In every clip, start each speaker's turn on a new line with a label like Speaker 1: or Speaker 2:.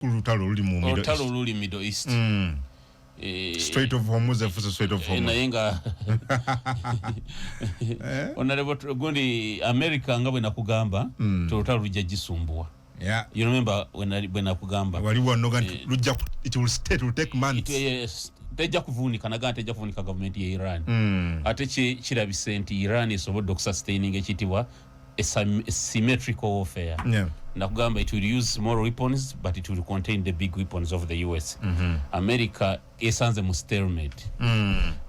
Speaker 1: Urutalo
Speaker 2: luli Middle East.
Speaker 1: Strait of Hormuz efuso Strait of Hormuz.
Speaker 2: Nayenga Honorable Gundi America nga bwe nakugamba tulutalo lujja jisumbua.
Speaker 1: Yeah.
Speaker 2: You remember when nakugamba.
Speaker 1: Waliwo noga lujja it will take months.
Speaker 2: Yes. Tejja kuvunika naga tejja kuvunika government ya Iran. Ate kirabise nti Iran esobodde okusustaining ekitibwa a symmetrical warfare.
Speaker 1: Yeah.
Speaker 2: Nakugamba it will use small weapons but it will contain the big weapons of the US. America esanze mu stalemate.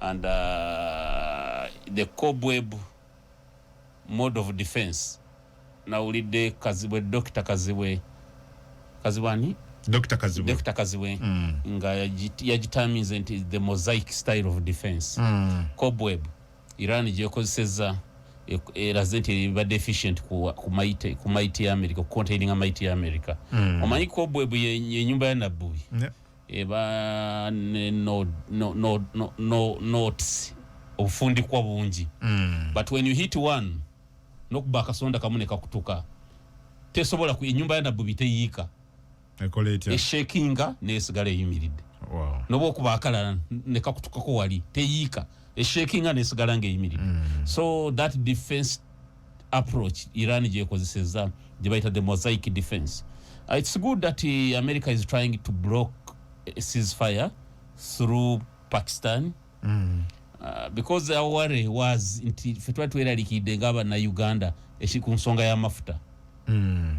Speaker 2: And the cobweb mode of defense nawulidde Kazibwe Dr. Kazibwe nga yagitamins nti the mosaic style of defense. Cobweb Iran gyekozeseza eraze nti badde efficient ku mighty America, containing a mighty America. Omanyi Cobweb ye nyumba ya Nabbubi. Eba notes obufundi kwa bungi. But when you hit one nokuba kasonda kamune kakutuka tesobola ku nyumba ya Nabbubi teyiika. Shakinga nesigala eyimiridde. Nobo okuba akalala ne kakutukako wali teyiika. Shakinga nesigala ngeyimiridde. So that defense approach Iran gyekozeseza gyebayita the mosaic defense. It's good that America is trying to block a ceasefire through Pakistan. Because our worry was fetwa tweralikidde ngaba na Uganda ekikunsonga ya mafuta.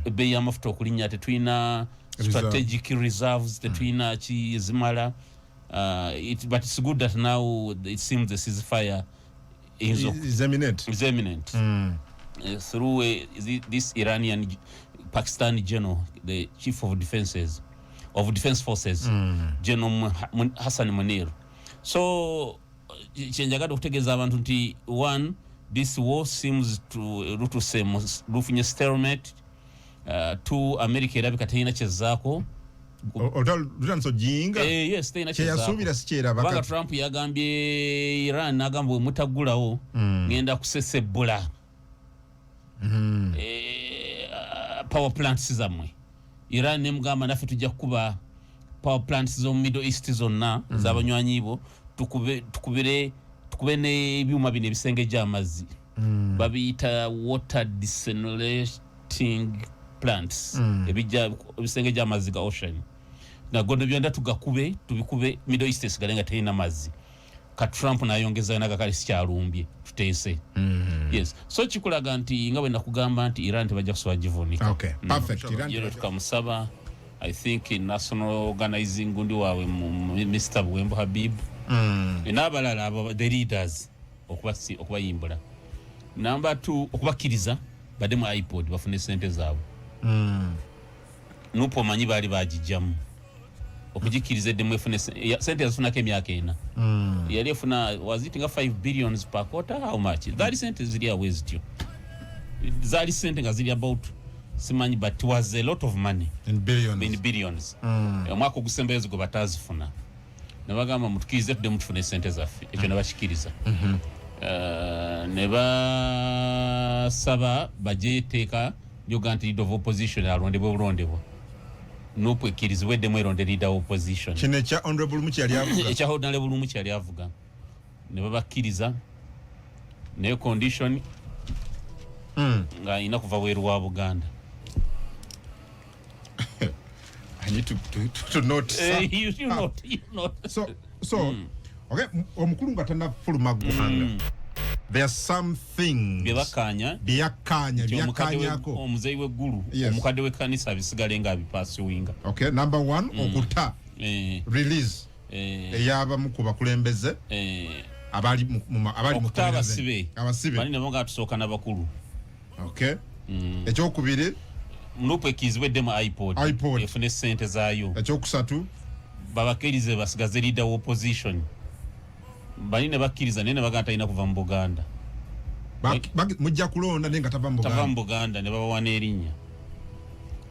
Speaker 2: Ebe ya mafuta okulinya tetwina strategic reserves tetwina chizimala. But it's good that now it seems the ceasefire is imminent. Through this Iranian Pakistani general, the chief of defense forces, General Hassan Munir. So chenjagado kutegeza abantu nti one, this war seems to rufinye stalemate. Two, America irabika tena chezako. Yes, tena chezako. Banga Trump yagambye Iran nagambwe mutagulawo ngenda kusesebula power plants zamwe. Iran nemugamba nafe tujja kuba power plants zo Middle East zonna z'abanywanyi bo tukubire ne ebyuma bine bisenge gy'amazzi babiyita water desalinating plants ebisenge gy'amazzi ga ocean na gondo byenda tubikube Middle East esigalenga teyina mazzi. Ka Trump nayongeza naga kali sikyalumbye tuteese. Yes, so chikulaga nti nga bwe nakugamba nti Iran tebajja kusobola givunika.
Speaker 1: Okay, perfect.
Speaker 2: Iran tukamusaba I think in national organizing gundi wawe Mr. Buwembo Habib inabalala abo the leaders okubayimbula. Number 2 okubakiriza bademu iPod bafune sente zaabo. Nupo manyi bali bajijamu okujikiriza demu efune sente zafuna kemyaka ena. Yali efuna was it 5 billions per quarter, how much that sente zili ya waste yo zali sente nga zili about simanyi, but it was a lot of money
Speaker 1: in billions.
Speaker 2: Mwaka ogusembeze go batazifuna nabagamba mutukirize tudde mutufune sente zaffe ekyo nabashikiriza. Neba saba bajeteeka Uganda leader of opposition alondebwa nupo ekirizibwe demu eronde leader of opposition
Speaker 1: kine cha honorable Mukyali avuga
Speaker 2: echa honorable Mukyali avuga ne babakiriza ne condition nga ina kuva weru wa Buganda.
Speaker 1: I need to note.
Speaker 2: You not.
Speaker 1: So okay, omukulunga tana fuluma Buganda. There are some things byakanyako
Speaker 2: omuzeyi weggulu omukadde w'ekkanisa bisigale nga bipasuwinga.
Speaker 1: Okay, number 1 okuta release eyaba muku bakulembeze abali mu
Speaker 2: abasibe bali nabo nga tusooka n'abakulu.
Speaker 1: Okay, ekyokubiri
Speaker 2: nupo ekizweddemu iPod efune sente zaayo.
Speaker 1: Ekyokusatu
Speaker 2: babakirize basigaze leader of opposition bali ne bakkiriza nene bagata ina kuva mu Buganda.
Speaker 1: Mujja kulonda nenga tava mu
Speaker 2: Buganda ne babawana erinnya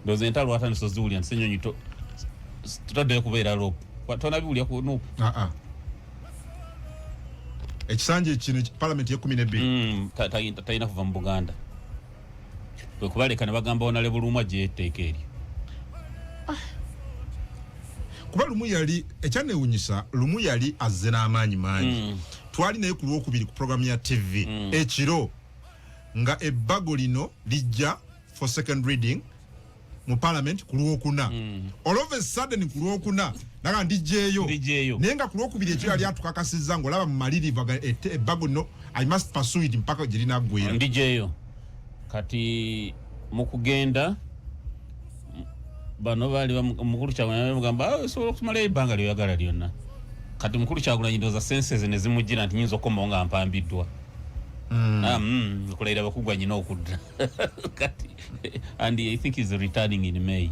Speaker 2: ndoze entalo ataniso ziwulya nsenyonyi tutadde kubeera lopo tona biwulya ku nupo
Speaker 1: ekisanje kino parliament ye 12
Speaker 2: tayina kuva mu Buganda. Bwe kubaleka ne bagamba onale bulumwa gye etteeka eryo.
Speaker 1: kuba lumu yali ekyanewunyisa lumu yali azze n'amaanyi mangi twali naye ku lwokubiri ku programu ya TV ekiro nga ebbago lino lijja for second reading mu parliament ku lwokuna all of a sudden ku lwokuna naga ndijeeyo naye nga ku lwokubiri ekiro yali atukakasizza ng'olaba mu maliriva ebbago lino I must pursue it mpaka gye linaggwera
Speaker 2: ndijeeyo kati mu kugenda bano bali mukulu Kyagulanyi bagamba osobola okumalayo ebbanga lyoyagala lyonna kati mukulu Kyagulanyi ndowooza senses ne zimujjira nti nyinza okukomawo nga mpambiddwa kulayira bakugwa nyina okudda kati and I think he's returning in May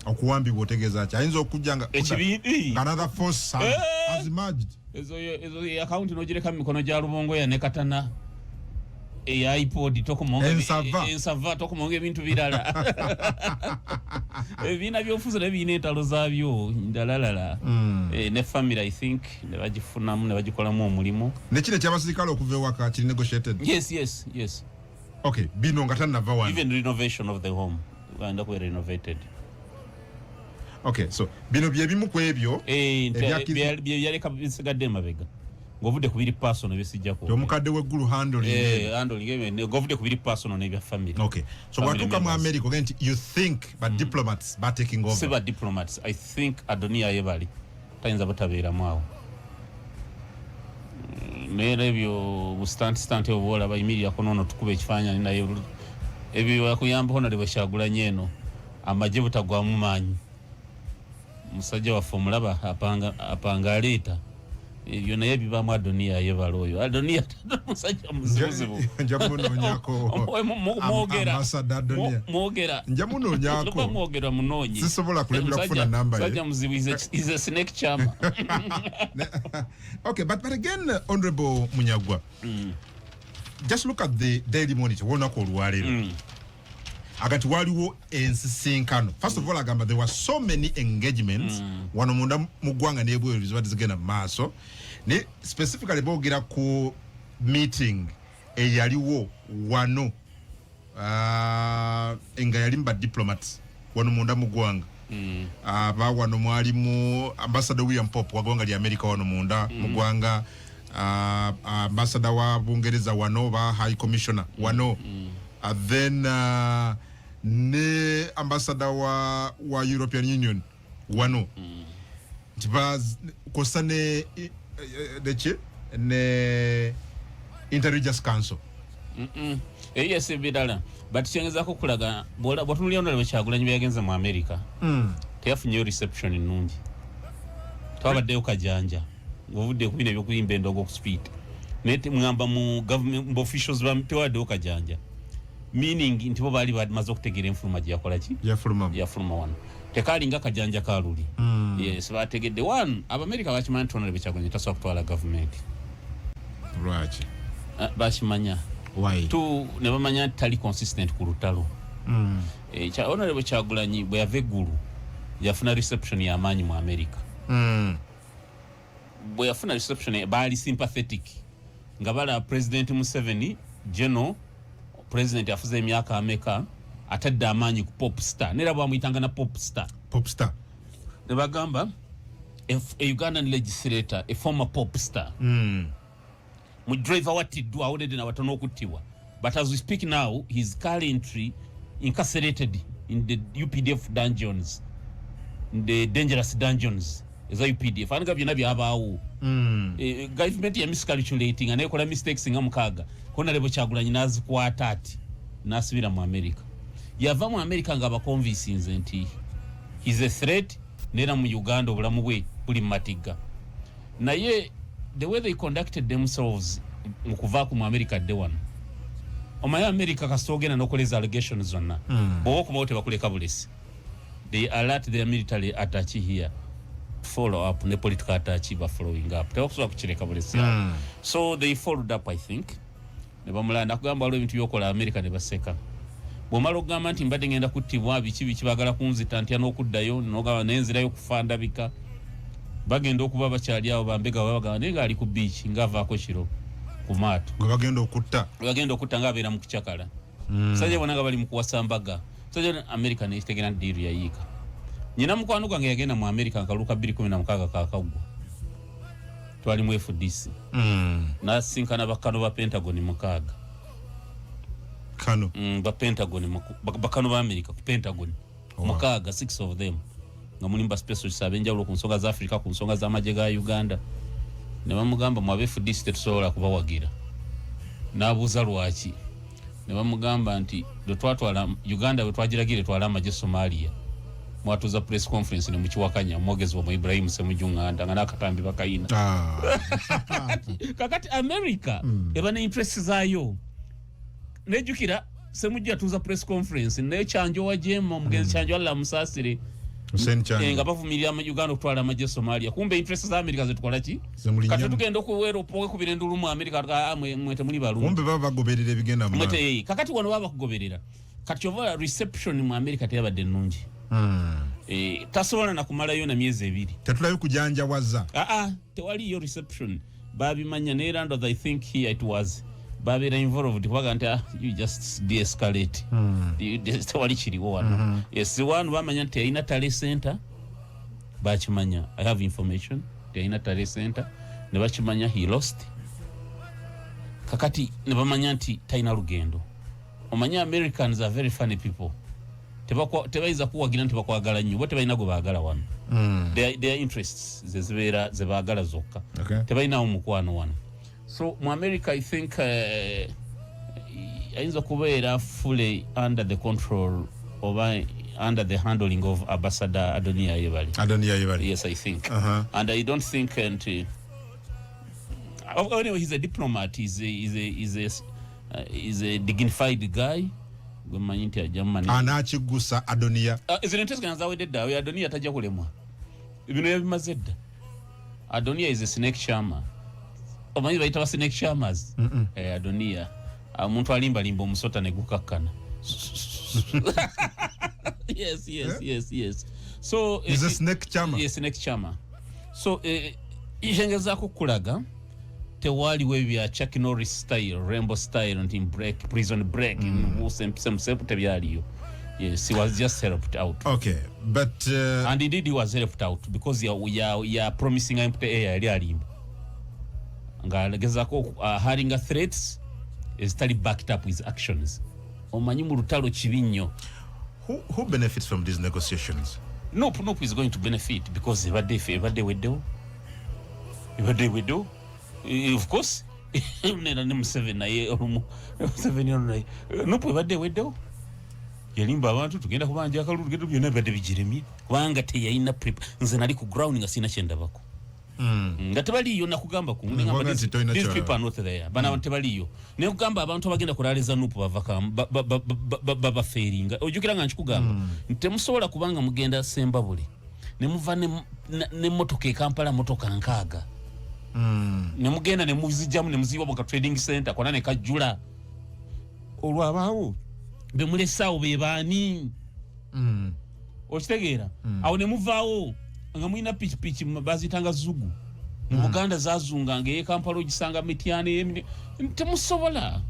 Speaker 1: okuwambibwa otegeeza ki ayinza okujja nga another force has emerged
Speaker 2: ezo account nogireka mu mikono gya Lubongoya ne Katana iPod tokumonga ensava tokumonga ebintu birala ebina byofuzo ne bine entalo zaabyo ndalalala ne family I think ne bagifunamu ne bagikolamu omulimu
Speaker 1: ne kine ky'abasirikale okuva ewaka kiri negotiated
Speaker 2: yes
Speaker 1: okay bino nga tanava wano
Speaker 2: even renovation of the home and that were renovated
Speaker 1: okay so bino bye bimu ku ebyo
Speaker 2: byaleka bisigadde mabega govudde kubiri personal besijjako
Speaker 1: omukadde w'eggulu
Speaker 2: handling govudde kubiri personal n'ebya family
Speaker 1: okay so watuuka mu America ogenti you think but diplomats ba taking over
Speaker 2: siba diplomats I think Adonia Yebali tayinza batabeeramu awo neera ebyo bustanti obuwola bayimirira konono tukuba ekifaananyi naye ebyo yakuyambaho nalibwe Kyagulanyi eno amagye butagwamu maanyi musajja waffe omulaba apanga aleeta ebyo naye bibaamu Adonia Yebali oyo Adonia musajja muzibuzibu
Speaker 1: nja munoonyako
Speaker 2: mwogera
Speaker 1: nja munoonyako
Speaker 2: mwogera munoonyi
Speaker 1: sisobola kulemera kufuna namba
Speaker 2: musajja muzibu is a snake charmer
Speaker 1: okay but again Honorable Munyagwa just look at the Daily Monitor wonako olwaleero agati waliwo ensisinkano first of all agamba there were so many engagements wano munda mu ggwanga n'ebweru zibadde zigenda mu maaso ne specifically boogera ku meeting eyaliwo wano nga yali mba diplomats wano munda mu ggwanga aba wano mwalimu ambassador William Pope wa ggwanga lya America wano munda mu ggwanga ambassador wa Bungereza wano ba high commissioner wano then ne ambassador wa European Union wano tibaz kosane deche ne Inter-Religious Council
Speaker 2: yes bidala but kyengeza ko kulaga bola botulya Honorable Kyagulanyi byagenze mu America teyafunye reception nnungi twabaddeyo kajanja ngovudde kubine byokuyimba endogo ku speed neti mwamba mu government officials bamtewaddeyo kajanja meaning nti bo bali bamaze okutegeera enfuluma gye yakola ki yafuluma wano tekalinga kajanja kaluli yes bategedde one Abamerika bakimanyi Honorable Kyagulanyi tasobola kutwala government
Speaker 1: lwaki
Speaker 2: bakimanya
Speaker 1: why
Speaker 2: tu ne bamanya tali consistent ku lutalo Honorable Kyagulanyi bwe yava eggulu yafuna reception y'amaanyi mu America bwe yafuna reception baali sympathetic nga bala President Museveni General President afuze emyaka ameka atadde amaanyi ku pop star nera bwamuyitanga na pop star ne bagamba a Ugandan legislator a former pop star mu driver watiddwa awonedde na watono okuttibwa but as we speak now he's currently incarcerated in the UPDF dungeons the dangerous dungeons eza UPDF anaga byonna byabaawo government ya miscalculating anekola mistakes nga mukaga Honorable Kyagulanyi nazikwata ati nasubira mu America yava mu America nga bakonvinsinze nti he's a threat nera mu Uganda obulamu bwe buli matiga naye the way they conducted themselves mu kuva ku mu America day one omaya America kasogena nokoleza allegations zonna bo okumaote bakuleka bulesi they alert their military attach here follow up ne political attach ba following up tebakusobola kukireka bulesi so they followed up I think ne bamulanda kugamba waliwo ebintu byokola America ne baseka bwomala okugamba nti mbadde ngenda kuttibwa biki bagala kunzita ntya n'okuddayo n'ogamba nenzirayo kufanda bika bagenda okuba bakyali awo bambega babagamba naye ngaali ku beach ngavaako kiro ku maato
Speaker 1: bagenda
Speaker 2: okutta ngaabeera mu kucakala sajja bona nga bali mu kuwasa mbaga sajja America nekitegera nti diiru yayiika Nyina mukwano gwange yagenda mu America nkaluka 2016 kakagwa. Twali mu FDC. Na sinkana bakano ba Pentagon mukaga.
Speaker 1: Kano.
Speaker 2: Ba Pentagon bakano ba America ku Pentagon. Mukaga 6 of them. Ngamulimba special sabenjawulo ku nsonga za Africa ku nsonga za majega ya Uganda. Ne bamugamba mu FDC tetusobola kubawagira. Nabuza lwaki. Ne bamugamba nti twatwala Uganda twagiragire twala amaje Somalia. Mwatuza press conference ne mukiwakanya mwogezi wa Ibrahim Semujunganda nga nakatambi bakayina. Kakati America eba ne interest zayo. Nejukira Semujja tuza press conference ne chanjo wa jema mugenzi chanjo la musasire.
Speaker 1: Hussein Chanjo.
Speaker 2: Nga bavumirira mu Uganda okutwala amaje Somalia. Kumbe interest za America zetukola ki? Kati tugenda okubera opoke ku birendulu mu America mwete muli balungi.
Speaker 1: Kumbe baba goberera ebigenda mu.
Speaker 2: Mwete kakati wano baba kugoberera. Kati ova reception mu America teyabadde nnungi. Tasobola na kumalayo na myezi 2.
Speaker 1: Tetulayo kujanja waza.
Speaker 2: Tewali yo reception. Babi manya nerando I think here it was. Babi era involved kwaganta you just de-escalate. Tewali kiriwo wano. Yes one bamanya nti ina tale center. Bachimanya I have information. Ina tale center. Ne bachimanya he lost. Kakati ne bamanya nti taina lugendo. Omanya Americans are very funny people. Tebaiza kuwagira nti bakwagala nnyo bo tebalina go baagala wano. Their interests zezibeera zebaagala zokka. Tebalina omukwano wano. So mu America I think ayinza kubeera fully under the control of under the handling of Ambassador Adoniyi Ayebare. Yes, I think. And I don't think anyway he's a diplomat. He's a dignified guy. Gwemanyinti ajamani
Speaker 1: anachigusa Adoniyi
Speaker 2: ezinentezga nazawedde awe Adoniyi atajja kulemwa ibino yabimazedda. Adoniyi is a snake charmer. Omanyi bayita snake charmers. Adoniyi omuntu alimba omusota ne gukakkana. Yes. So
Speaker 1: he's a snake charmer.
Speaker 2: Yes, snake charmer. So ijengezaako kulaga tewaliwo ebya Chuck Norris style, Rambo style and in break, prison break in some tebyaliyo. Yes, he was just helped out.
Speaker 1: Okay, but
Speaker 2: and indeed he was helped out because we are promising empty air yali alimba. Ngaalagezako haringa threats is totally backed up with actions. Omanyi mu lutalo kibinyo.
Speaker 1: Who benefits from these negotiations?
Speaker 2: Nope is going to benefit because every we do. Of course, nena ne Museveni naye Museveni naye nopo badde weddo yalimba abantu tugenda kubanja akalulu gedo byonna badde bijiremye kubanga teyayina prep nze nali ku ground nga sina kyendabako nga tebaliyo nakugamba ku these people are not there bana tebaliyo ne kugamba abantu bagenda kulaliza nupo bavaka baba fairinga ojukira nga nkikugamba temusobola kubanga mugenda Sembabule ne muva ne motoka Kampala motoka nkaaga. Nemugenda ne muzijamu ne muziba mu trading center kona ne kajula olwabawo be mulesawo be baani okitegeera awo ne muvaawo nga muina pichi bazitanga zugu mu Buganda zazunga nge Kampala ogisanga mityane temusobola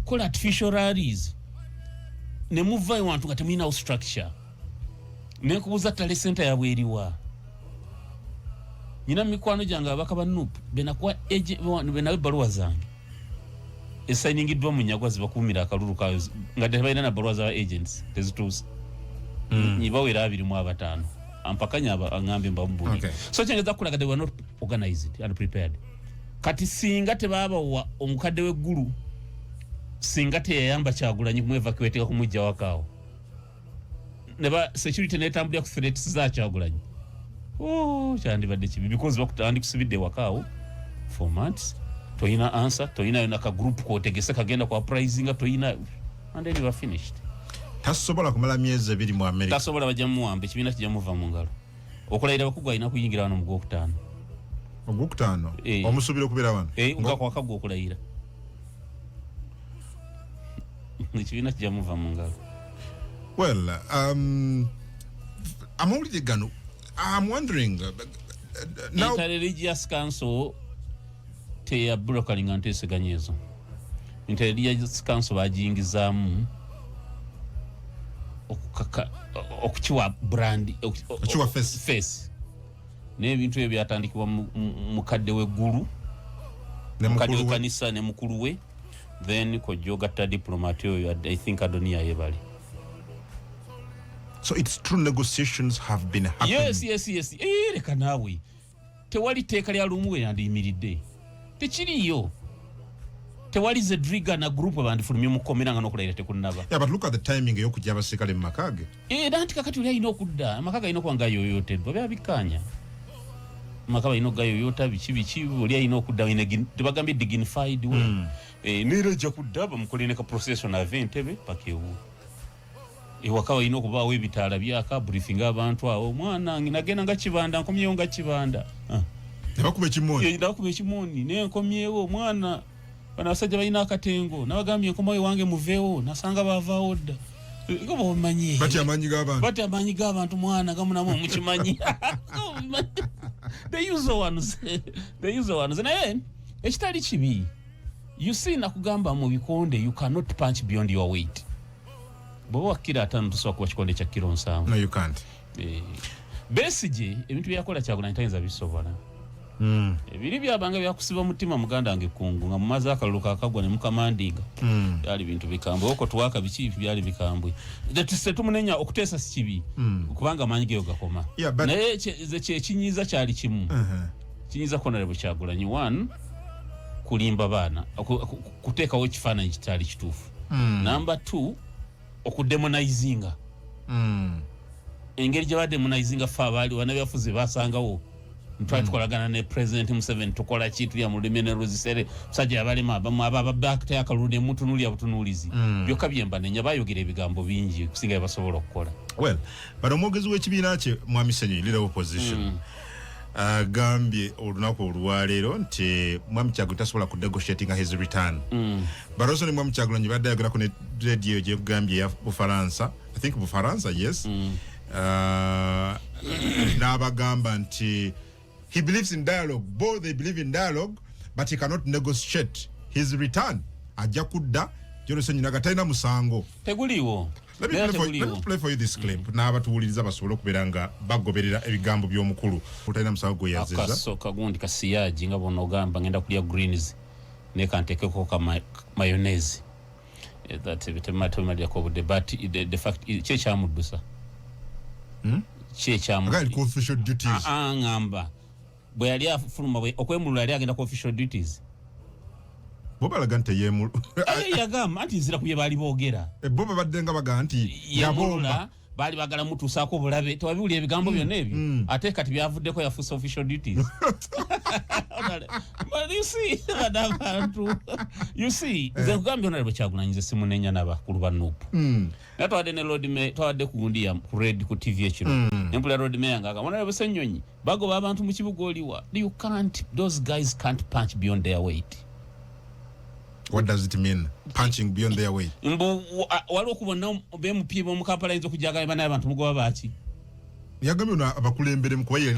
Speaker 2: kola artificial rallies ne muvaayo wantu nga temuina structure ne kubuza tale center ya bweriwa. Nyina mikwano jange abaka banupu benakuwa benawe baluwa zange esainingidwa mu Nyagwa zibakumira akalulu kayo nga tebalina na baluwa za agents tezituusa nyibawera 25 ampakanya angambe mbambuli. So kyengeza kulaga they were not organized and prepared. Kati singa tebaba wa omukadde w'eggulu singa teyayamba Kyagulanyi mu evacuate ku mujja wakawo neba security netambulya ku threats za Kyagulanyi. Kyandibadde kibi because bakutandi kusibidde wakawo for months toyina answer toyina yona ka group ko tegese kagenda kwa pricing toyina and then you are finished.
Speaker 1: Tasobola kumala myezi 2 mu America.
Speaker 2: Tasobola bajamu wambe kibina kijamuva mu ngalo okulayira bakugwa ina kuyingira wano mu Gwokutaano.
Speaker 1: Ogwokutaano omusubira kubira wano
Speaker 2: nga kwa kagwa okulayira kibina kijamuva mu ngalo.
Speaker 1: Well amawulire gano I'm wondering now
Speaker 2: Interreligious Council teya brokering anteseganyezo. Interreligious Council bajingizamu okukiwa brand
Speaker 1: okukiwa
Speaker 2: face n'ebintu ebyo byatandikibwa mukadde w'eggulu
Speaker 1: ne
Speaker 2: mukadde
Speaker 1: mukulu
Speaker 2: w'ekkanisa ne mukulu we then kojogatta diplomat oyo I think Adonia Yebali.
Speaker 1: So it's true negotiations have been happening.
Speaker 2: Yes. Leka naawe tewali teeka lya lumu yandiyimiridde tekiriyo tewali Zedriga na group bandifulumye mukomera nga n'okulayira tekunnaba.
Speaker 1: Yeah, but look at the timing ey'okujja abaserikale mu makage.
Speaker 2: Nanti kakati oli alina okudda amakaga alina okuba nga yoyoteddwa byabikkaanya makaba alina okugayoyota biki oli alina okudda tebagambye dignified way neera ajja kudda bamukolere ne ka procession ave Entebbe paka ewu ewaka alina okubaawo ebitaala byaka briefing abantu awo mwana nagenda nga kibanda nkomyewo nga kibanda
Speaker 1: nabakuba
Speaker 2: ekimooni nenkomyewo mwana bano abasajja balina akatengo nabagambye enkomayo wange muveewo nasanga baavaawo dda nga bomanyi
Speaker 1: bati amaanyi
Speaker 2: g'abantu mwana gamunamu mukimanyi the usual ones naye ekitali kibi you see nakugamba mu bikonde you cannot punch beyond your weight bwoba wakkira atano tusobola kuba kikonde kya kilo 7
Speaker 1: no you can't
Speaker 2: Besigye ebintu byakola Kyagulanyi tayinza bisobola ebiri byabanga byakusiba mutima muganda wange kungu nga mumaze akalulu kakagwa ne mukamandinga byali bintu bikambwe oko tuwaka biki byali bikambwe se tumunenya okuteesa si kibi kubanga amanyi geyo gakoma naye kinyiza kyali kimu kinyiza Honorable Kyagulanyi 1 kulimba baana kuteekawo ekifaananyi kitali kituufu number 2 okudemonizinga engeri gye bademonizinga fa abaali wanabyafuzi basangawo ntwatukolagana ne President Museveni tukola kitu ya mulime ne rozisere musajja yabalema abamu ababakta yakalunde mutunuli abutunulizi byokka byemba nenya bayogera ebigambo bingi kusinga basobola okukola
Speaker 1: well but omwogezi w'ekibiina kye Mwami Ssenyoyi leader of opposition gambye olunaku olwaleero nti Mwami Kyagulanyi tasobola kunegotiating his return but also ne Mwami Kyagulanyi badde ayogerako ne radio gye kugambye ya Bufaransa I think Bufaransa yes n'abagamba nti he believes in dialogue. Both they believe in dialogue, but he cannot negotiate his return. Ajja kudda Joro Ssenyoyi nagatayina musango.
Speaker 2: Teguliwo.
Speaker 1: Let me play for you this clip. N'abatuwuliriza basobole okubeera nga bagoberera ebigambo by'omukulu. Utayina musango gwe yazizza.
Speaker 2: Akasoka gundi kasiyaji nga bono ogamba ngenda kulya greens ne kantekeko ka mayonnaise. That bitematomali ko debate the fact kye kyamuddusa. Kye kyamuddusa.
Speaker 1: Agali official duties.
Speaker 2: Ngamba. Bwe yali afuluma okwemulula yali agenda ku official duties
Speaker 1: Boba laga nti yemulu
Speaker 2: yagamba anti nzira kuye bali boogera
Speaker 1: Boba baddenga baga nti
Speaker 2: yabomba bali bagala mutuusaako bulabe tewabiwulira ebigambo byonna ebyo ate kati byavuddeko yafuusa official duties but you see nze nkugambye Honorable Kyagulanyi nze simunenya n'abakulu ba NUP naye twadde ne road mayor twadde ku gundi ya red ku TV ekiro nempula road mayor nga Honorable Ssenyoyi bagoba abantu mu kibuga oliwa those guys can't punch beyond their weight.
Speaker 1: What does it mean punching beyond their weight?
Speaker 2: Mbo wali okubona BMP bo mu Kampala inzo kujaga bana abantu mugoba baki
Speaker 1: yagambye na abakulembere mu kubaye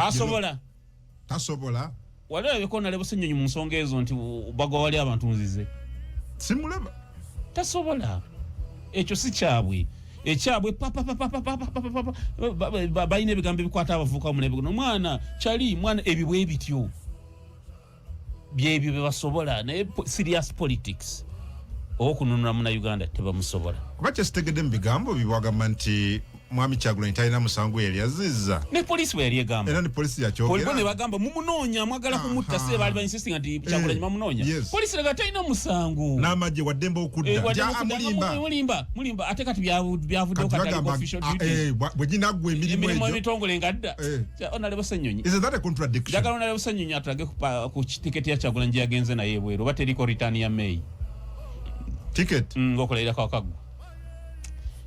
Speaker 1: tasobola
Speaker 2: wali abeko Honorable Ssenyoyi mu nsonga ezo nti bagoba wali abantu nzize
Speaker 1: simulaba
Speaker 2: tasobola ekyo si kyabwe ekyabwe bayina ebigambo ebikwata abavuka mu nebiguno mwana kyali mwana ebibwe bityo byebyo bebasobola naye serious politics okununula mu Uganda tebamusobola
Speaker 1: kuba kyesitegedde mu bigambo bibwagamba nti Mwami Kyagulanyi talina musango yali yazizza
Speaker 2: ne polisi bwe yali egamba
Speaker 1: era ne polisi yakyogera
Speaker 2: polisi ne bagamba mumunoonya mwagala kumutta se bali insisting nti Kyagulanyi mamunoonya polisi ne talina musango
Speaker 1: n'amagye waddemba okudda
Speaker 2: mulimba ate kati byavuddeho kati ali official duties
Speaker 1: bwe ginagwa emirimu egyo
Speaker 2: emitongole nga dda Honorable Ssenyoyi
Speaker 1: is that a contradiction
Speaker 2: jagala Honorable Ssenyoyi atage ku tiketi ya Kyagulanyi gye yagenze naye ebweru oba teriko return ya May
Speaker 1: ticket
Speaker 2: ng'okulayira kwa Kaggwa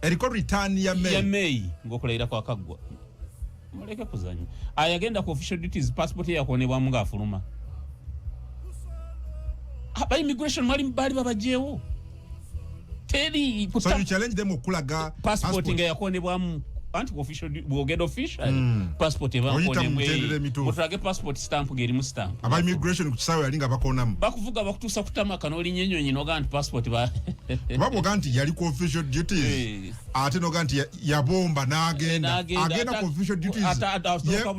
Speaker 1: eriko return ya May
Speaker 2: ng'okulayira kwa Kaggwa muleke kuzanya ayagenda ku official duties passport yakonebwamu ng'afuluma aba immigration bali babajeewo teri
Speaker 1: so you challenge them okulaga
Speaker 2: passport nga yakonebwamu anti official bwogenda official passport ebankone mutrage passport stamp geri mu stamp
Speaker 1: aba immigration kukisawe yalinga bakonamu
Speaker 2: bakuvuga bakutusa kutama kanoli nyenyonyi no ganti passport ba
Speaker 1: babo ganti yali ku official duties ate no ganti yabomba agenda ku official duties atoloka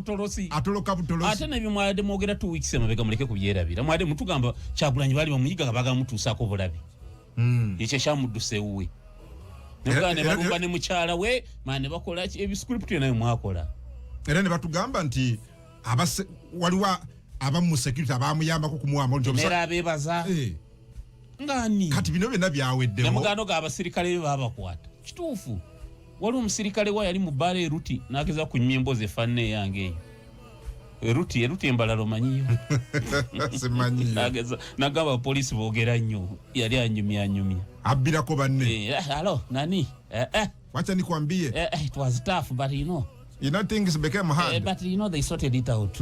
Speaker 1: butolosi
Speaker 2: ate ne bimwade mogera 2 weeks emabega muleke kubyerabira mwade mutugamba Kyagulanyi bali bamuyiga baga mutusa ko bulabi iche shamuduse uwe Nugane barumba ne mukyala we mane bakola ebiscript nayo mwakola
Speaker 1: era ne batugamba nti abase waliwa abamu security abamuyamba ko kumuwamba nti
Speaker 2: obisa bebaza ngani
Speaker 1: kati bino bena byawedde
Speaker 2: ne mugano ga abasirikale babakwata kituufu wali omusirikale wa yali mu bare ruti nageza kunywa emboze fanne yange ruti embalalo manyiyo
Speaker 1: simanyi
Speaker 2: nagaba police boogera nnyo yali anyumya
Speaker 1: abira ko banne
Speaker 2: hello nani
Speaker 1: wacha nikwambie
Speaker 2: it was tough but you know
Speaker 1: things became hard
Speaker 2: but they sorted it out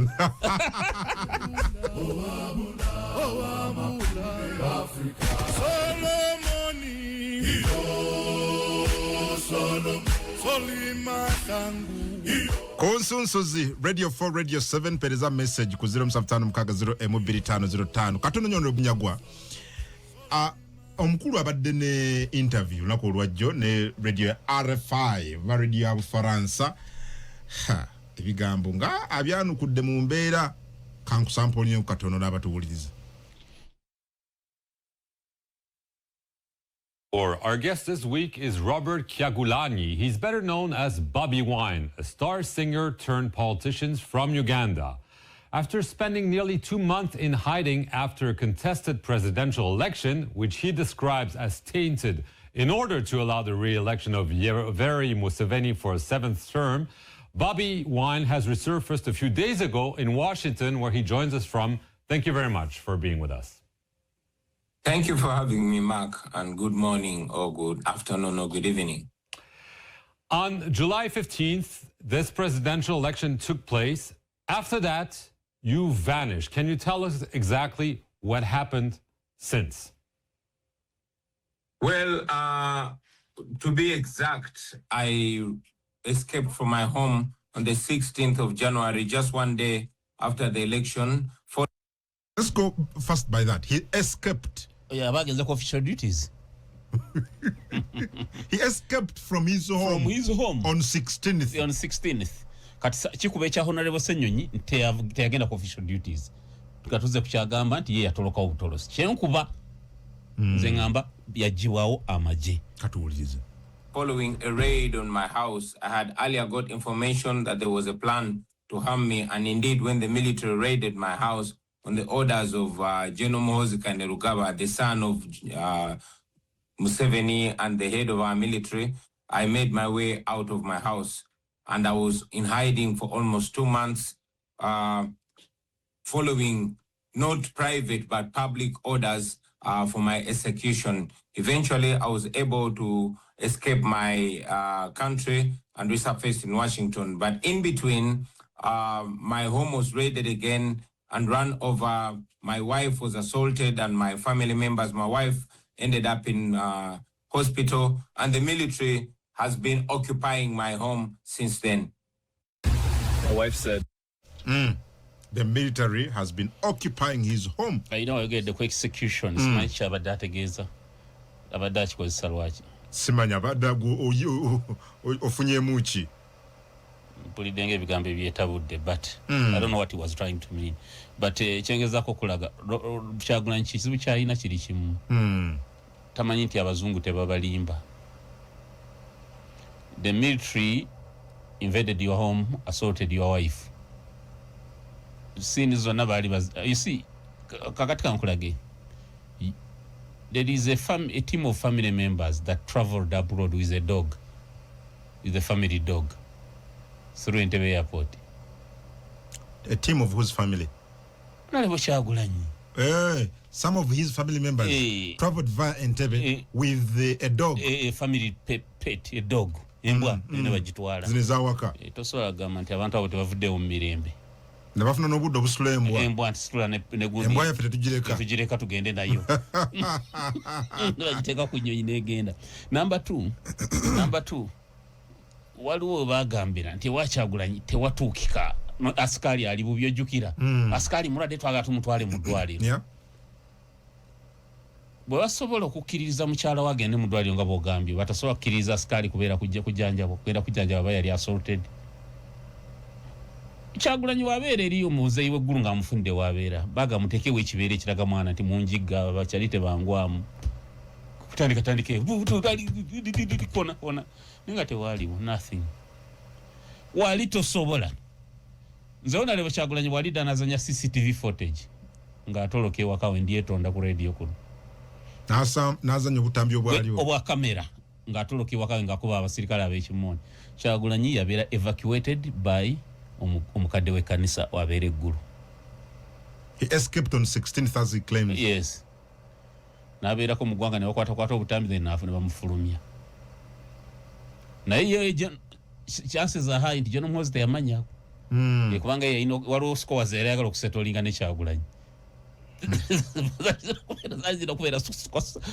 Speaker 1: Konsunsuzi Radio 4 Radio 7 pereza message ku 0756 katono nyondo bunyagwa omukulu abadde ne interview nako olwajjo ne radio RFI va radio ya Bufaransa ebigambo nga abyanukudde mu mbeera kankusample nyo katono n'abatuwuliriza.
Speaker 3: Our guest this week is Robert Kyagulanyi. He's better known as Bobi Wine, a star singer turned politician from Uganda. After spending nearly 2 months in hiding after a contested presidential election, which he describes as tainted, in order to allow the re-election of Yoweri Museveni for a 7th term, Bobi Wine has resurfaced a few days ago in Washington, where he joins us from. Thank you very much for being with us.
Speaker 4: Thank you for having me, Mark, and good morning or good afternoon or good evening.
Speaker 3: On July 15th, this presidential election took place. After that, you vanished. Can you tell us exactly what happened since?
Speaker 4: Well, to be exact, I escaped from my home on the 16th of January, just one day after the election.
Speaker 1: Let's go first by that. He escaped.
Speaker 2: Yeah, back in the official duties.
Speaker 1: He escaped from his home.
Speaker 2: From his home.
Speaker 1: On 16th.
Speaker 2: On 16th. Kati chikube cha Honorable Senyonyi teyagenda ku official duties. Tukatuze kukyagamba nti ye yatoloka obutolosi. Kyenkuba nze ngamba yajiwawo amaje.
Speaker 1: Katuwulirize.
Speaker 4: Following a raid on my house, I had earlier got information that there was a plan to harm me, and indeed when the military raided my house on the orders of General Muhoozi Kainerugaba, the son of Museveni and the head of our military, I made my way out of my house. And I was in hiding for almost 2 months, following not private but public orders for my execution. Eventually, I was able to escape my country and resurface in Washington. But in between, my home was raided again and run over. My wife was assaulted and my family members. My wife ended up in hospital, and the military has been occupying my home since then.
Speaker 5: My wife said,
Speaker 1: the military has been occupying his home.
Speaker 2: You know, you get the quick executions. Manchi abadate geza. Abadachi kwa salwachi.
Speaker 1: Simanya abadagu ofunye muchi.
Speaker 2: Pulidenge bigambe byetabudde, but I don't know what he was trying to mean. But kyengezako kulaga Kyagulanyi kizibu kyalina kiri kimu. Tamanyi nti abazungu tebabalimba. The military invaded your home, assaulted your wife. You see, kakatika nkulage. There is a team of family members that traveled abroad with a dog, with a family dog, through Entebbe Airport.
Speaker 1: A team of whose family? Some of his family members traveled via Entebbe with a dog.
Speaker 2: A family pet, a dog. Embwa nebagitwala.
Speaker 1: Zinezawaka.
Speaker 2: Tosobola gamba nti abantu abo tebavuddewo mu mirembe.
Speaker 1: Ne bafuna n'obudde obusula embwa.
Speaker 2: Embwa ntisitula ne gundi.
Speaker 1: Embwa yaffe tetugireka.
Speaker 2: Tugireka tugende nayo. Bagiteeka ku nnyonyi n'egenda. Number two, waliwo bagambira nti Kyagulanyi tewatuukika asikali ali bubyojjukira asikali mulwadde twagala tumutwale mu ddwaliro bwe basobola okukkiririza mukyala we agende mu ddwaliro nga bw'ogambye batasobola kukkiririza asikali kubeera kugenda kujanjaba aba yali assaulted. Kyagulanyi wabeera eriyo muzeeyi w'eggulu ng'amufunidde wabeera bagamuteekewo ekibeera ekiraga mwana nti munjigga bakyali tebangwamu kutandike kona ninga tewaaliwo nothing wali tosobola nze onaleba Kyagulanyi wali danazanya CCTV footage ng'atoloka ewaka we ndyetonda ku radio kuno
Speaker 1: nazanya obutambi
Speaker 2: obwa kamera ng'atoloka ewaka we ng'akuba abasirikale ab'ekimooni. Kyagulanyi yabeera evacuated by omukadde w'ekkanisa wabeera eggulu.
Speaker 1: He escaped on 16th as he claims.
Speaker 2: Yes. Nabeerako mu ggwanga ne bakwata obutambi then ne bamufulumya. Naye chances are high nti John Muhoozi teyamanyako. Kubanga waliwo scores era ayagala okusettolinga ne Kyagulanyi. Zazira kubeera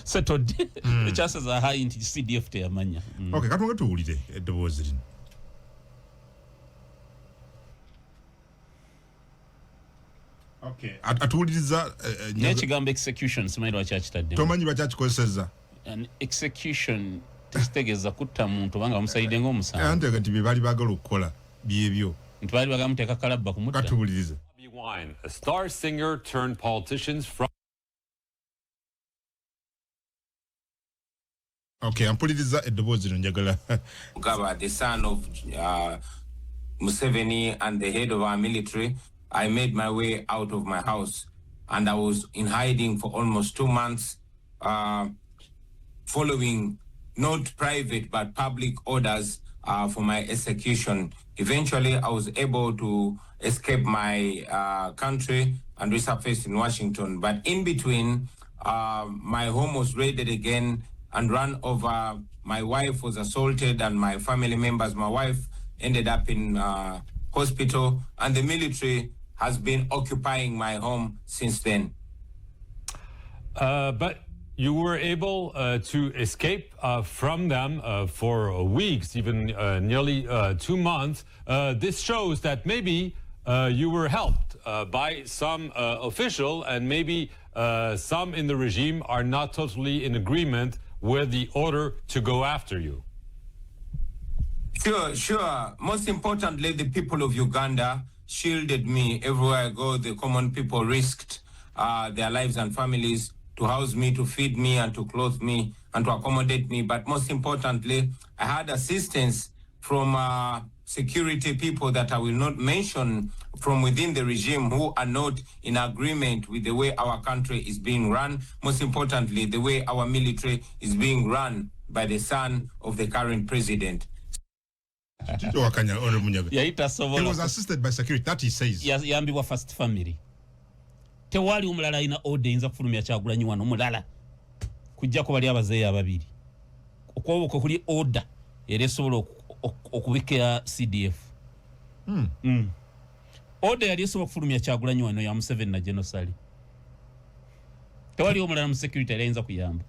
Speaker 2: settled. The chances are high nti CDF teyamanya.
Speaker 1: Okay, katonga tuwulire eddoboozi lino. Okay. Atuwuliriza
Speaker 2: n'ekigambo execution simanyi lwaki akitadde.
Speaker 1: Tomanyi lwaki akikozesezza.
Speaker 2: An execution tekitegeeza kutta muntu obanga bamusayidde ng'omusango.
Speaker 1: Antega nti bye baali baagala okukola byebyo.
Speaker 2: Nti baali bagala muteeka kalabba kumutta.
Speaker 1: Katuwulirize.
Speaker 3: Bobi Wine, a star singer turned politician from...
Speaker 1: Okay, ampuliriza eddoboozi lino njagala.
Speaker 4: Mugabe, the son of Museveni and the head of our military, I made my way out of my house and I was in hiding for almost 2 months, following not private but public orders for my execution. Eventually, I was able to escape my country and resurface in Washington. But in between, my home was raided again and run over. My wife was assaulted and my family members, my wife ended up in hospital, and the military has been occupying my home since then.
Speaker 3: But you were able to escape from them for weeks, even nearly 2 months. This shows that maybe you were helped by some official, and maybe some in the regime are not totally in agreement with the order to go after you.
Speaker 4: Sure. Most importantly, the people of Uganda shielded me everywhere I go. The common people risked their lives and families to house me, to feed me, and to clothe me, and to accommodate me. But most importantly, I had assistance from security people that I will not mention from within the regime, who are not in agreement with the way our country is being run. Most importantly, the way our military is being run by the son of the current president.
Speaker 1: He was assisted by security, that he says.
Speaker 2: Yambibwa first family. Tewali omulala ina order inza kufulumya Kyagulanyi wano omulala. Kujjako bali abazeeyi ababiri. Okwoboka kuli order era esobola okubikira CDF. Order yali esobola okufulumya Kyagulanyi wano ya Museveni na genocide. Tewali omulala mu security era ayinza kuyamba.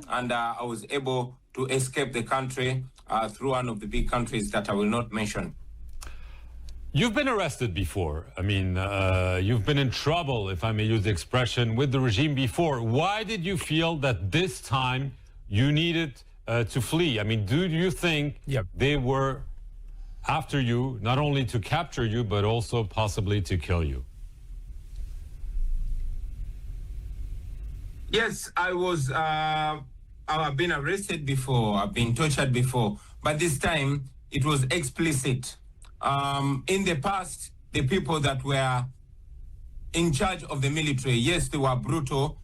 Speaker 4: And I was able to escape the country through one of the big countries that I will not mention.
Speaker 3: You've been arrested before. I mean, you've been in trouble, if I may use the expression, with the regime before. Why did you feel that this time you needed to flee? I mean, do you think they were after you, not only to capture you, but also possibly to kill you?
Speaker 4: Yes, I was, I've been arrested before, I've been tortured before, but this time it was explicit. In the past, the people that were in charge of the military, yes, they were brutal,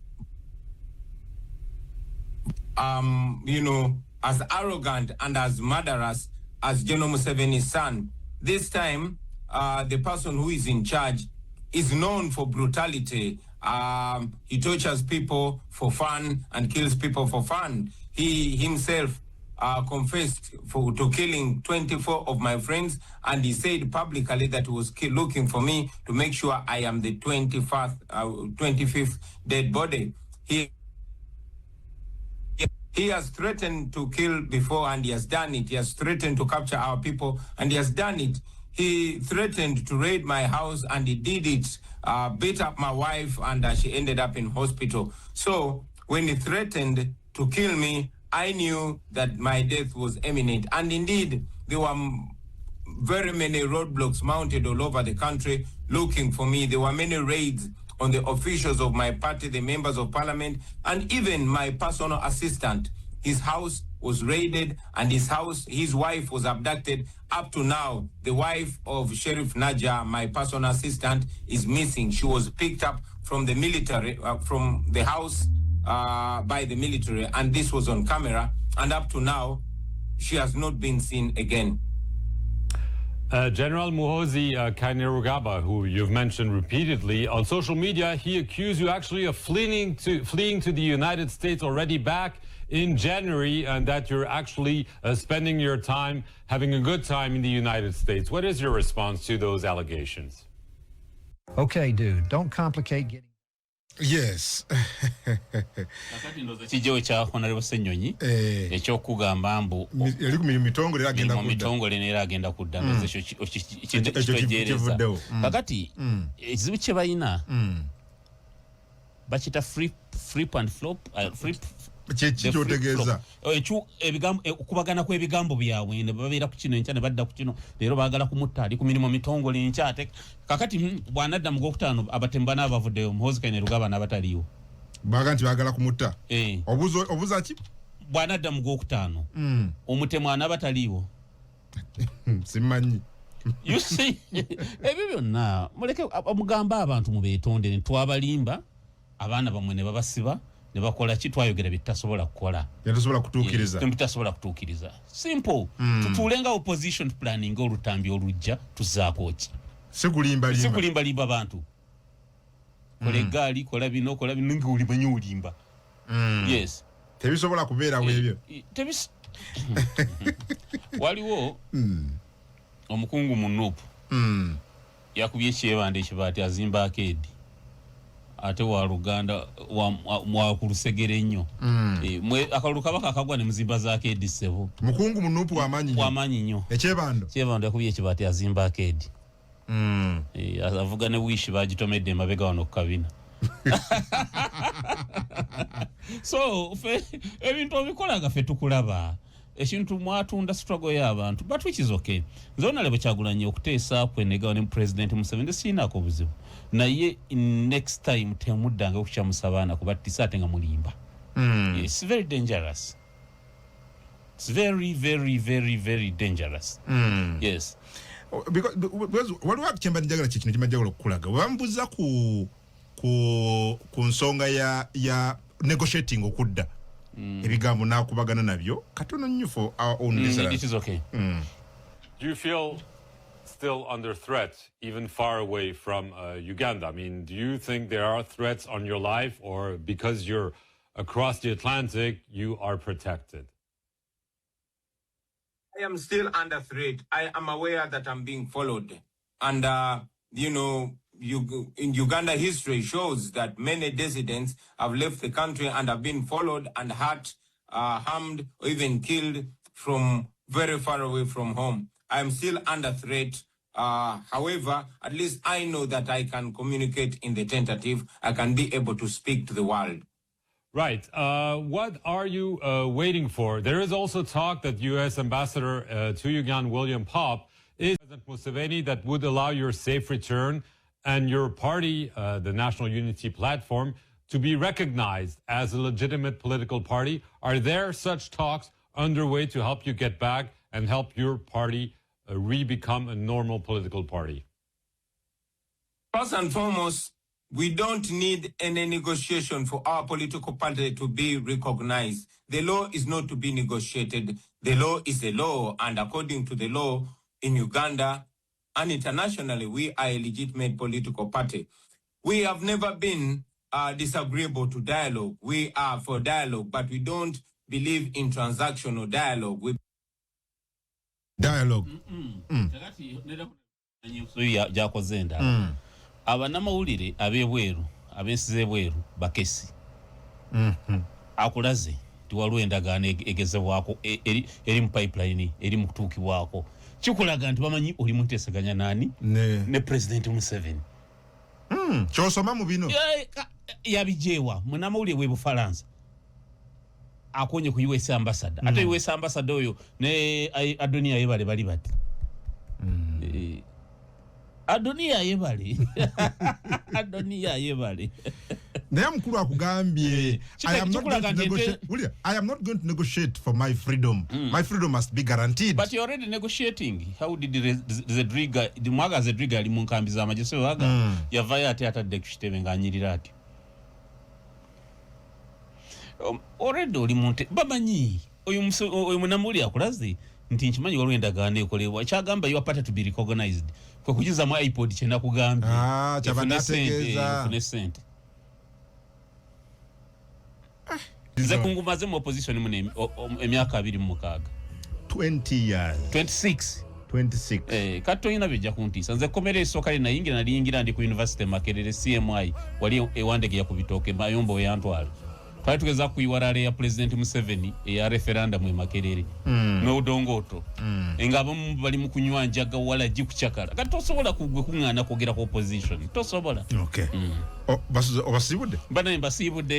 Speaker 4: you know, as arrogant and as murderous as General Museveni's son. This time, the person who is in charge is known for brutality. He tortures people for fun and kills people for fun. He himself confessed to killing 24 of my friends, and he said publicly that he was looking for me to make sure I am the 25th dead body. He has threatened to kill before, and he has done it. He has threatened to capture our people, and he has done it. He threatened to raid my house, and he did it, beat up my wife, and she ended up in hospital. So when he threatened to kill me, I knew that my death was imminent. And indeed, there were very many roadblocks mounted all over the country looking for me. There were many raids on the officials of my party, the members of parliament, and even my personal assistant. His house was raided, and his wife was abducted. Up to now, the wife of Sheriff Naja, my personal assistant, is missing. She was picked up from the military, from the house by the military, and this was on camera. And up to now, she has not been seen again.
Speaker 3: General Muhoozi Kainerugaba, who you've mentioned repeatedly on social media, he accused you actually of fleeing to the United States already back in January, and that you're actually spending your time having a good time in the United States. What is your response to those allegations?
Speaker 6: Okay, dude, don't complicate getting...
Speaker 1: Yes.
Speaker 2: Kijo cha Honorable Senyonyi ekyokugamba mbu
Speaker 1: yali ku mitongole
Speaker 2: era agenda kudda ngeze ekitegeereza kakati ekizibu kye balina bakita flip and flop
Speaker 1: kyotegeeza
Speaker 2: okubagana kw'ebigambo byabwe ne babeera ku kino enkya ne badda ku kino leero baagala kumutta ali ku mirimu mitongole enkya ate kakati bw'anadda mu gwokutaano abatemba n'abavuddeyo Muhoozi Kainerugaba n'abataliiwo
Speaker 1: baga nti baagala kumutta obuuza ki
Speaker 2: bw'anadda mu gwokutaano omutemu anabataliiwo
Speaker 1: simanyi
Speaker 2: you see ebyo byonna muleke mugamba abantu mubeetonde ne twabalimba abaana bamwe ne babasiba ne bakola ki twayogera bitasobola kukola bitasobola kutuukiriza simple tutuulenga opposition planning olutambi olujja tuzaako ki sikulimbalimba abantu kola eggaali kola bino ng'olimanyi olimba yes
Speaker 1: tebisobola kubeerawo ebyo
Speaker 2: waliwo omukungu mu Nuupu yakubye ekyebanda ekibaati azimba akeedi ate wa Luganda wa ku Lusegere nnyo akalulu kabaka akagwa ne muzimba z'akeedi ssebo
Speaker 1: mukungu mu Nuupu
Speaker 2: w'amaanyi nnyo ekyebando yakubye ekibaati azimba akeedi avuga ne wiishi bagitomedde emabega wano ku kabina so ebintu obikolaga ffe tukulaba ekintu mwatunda struggle y'abantu but which is okay nzona lebo Kyagulanyi okuteesa kwenega ne President Museveni sinaako buzibu naye next time temuddanga okukyamusa baana kuba tisate nga mulimba it's very dangerous. It's very, very, very, very dangerous. Yes.
Speaker 1: Because waliwo kyemba njagala kino kimajjagala okulaga bambuza ku nsonga ya negotiating okudda ebigambo nakubagana nabyo katono nnyo for our own listeners.
Speaker 2: It is okay.
Speaker 3: Do you feel still under threat, even far away from Uganda? I mean, do you think there are threats on your life, or because you're across the Atlantic, you are protected?
Speaker 4: I am still under threat. I am aware that I'm being followed. And, in Uganda, history shows that many dissidents have left the country and have been followed and hurt, harmed, or even killed from very far away from home. I am still under threat. However, at least I know that I can communicate in the tentative. I can be able to speak to the world.
Speaker 3: Right. What are you waiting for? There is also talk that U.S. Ambassador to Uganda, William Popp, is President Museveni, that would allow your safe return and your party, the National Unity Platform, to be recognized as a legitimate political party. Are there such talks underway to help you get back and help your party re-become a normal political party?
Speaker 4: First and foremost, we don't need any negotiation for our political party to be recognized. The law is not to be negotiated. The law is the law, and according to the law in Uganda and internationally, we are a legitimate political party. We have never been disagreeable to dialogue. We are for dialogue, but we don't believe in transactional dialogue. We
Speaker 1: dialogue.
Speaker 2: Jakoze endala. Abanamawulire ab'ebweru, ab'ensi z'ebweru bakesi. Akulaze tiwaliwo endagaano egezebwako eri mu pipeline eri mu kutuukibwako. Kikulaga nti bamanyi oli muteesaganya nani ne President Museveni.
Speaker 1: Kyosoma mu bino.
Speaker 2: Yabijewa munamawulire bwe Bufalansa. Akonye ku US ambassador. Ate US ambassador oyo ne Adonia Yebale bali bati. Adonia Yebale. Adonia Yebale.
Speaker 1: Naye mukulu akugambye I am not going to negotiate for my freedom. My freedom must be guaranteed.
Speaker 2: But you're already negotiating. How did Zedriga, the Mwaga Zedriga ali munkambi za majeso waga yavaya ate atadde kushitebe nganyirira ati. Already oli munte bamanyi oyo munamuli akulaze nti nkimanyi waliwo endagaano ekolebwa kyagamba you are part to be recognized kwe kujiza mu iPod kyenda kugambye
Speaker 1: kyabanategeeza
Speaker 2: sente nze kungumaze mu opposition mu emyaka 26
Speaker 1: 20 years 26
Speaker 2: katto ina bijja kuntiisa nze komere esooka lye nayingira naliyingira ndi ku University Makerere CMI wali ewandege ya kubitooke mayombo yantwala twali tugeza kuyiwalala ya President Museveni ya referendum e Makerere n'odongoto nga abamu bali mu kunywa njaga wala jikuchakala kati tosobola kugwe kuŋŋaana kwogera ku opposition tosobola
Speaker 1: okay obasibudde
Speaker 2: bana mbasibudde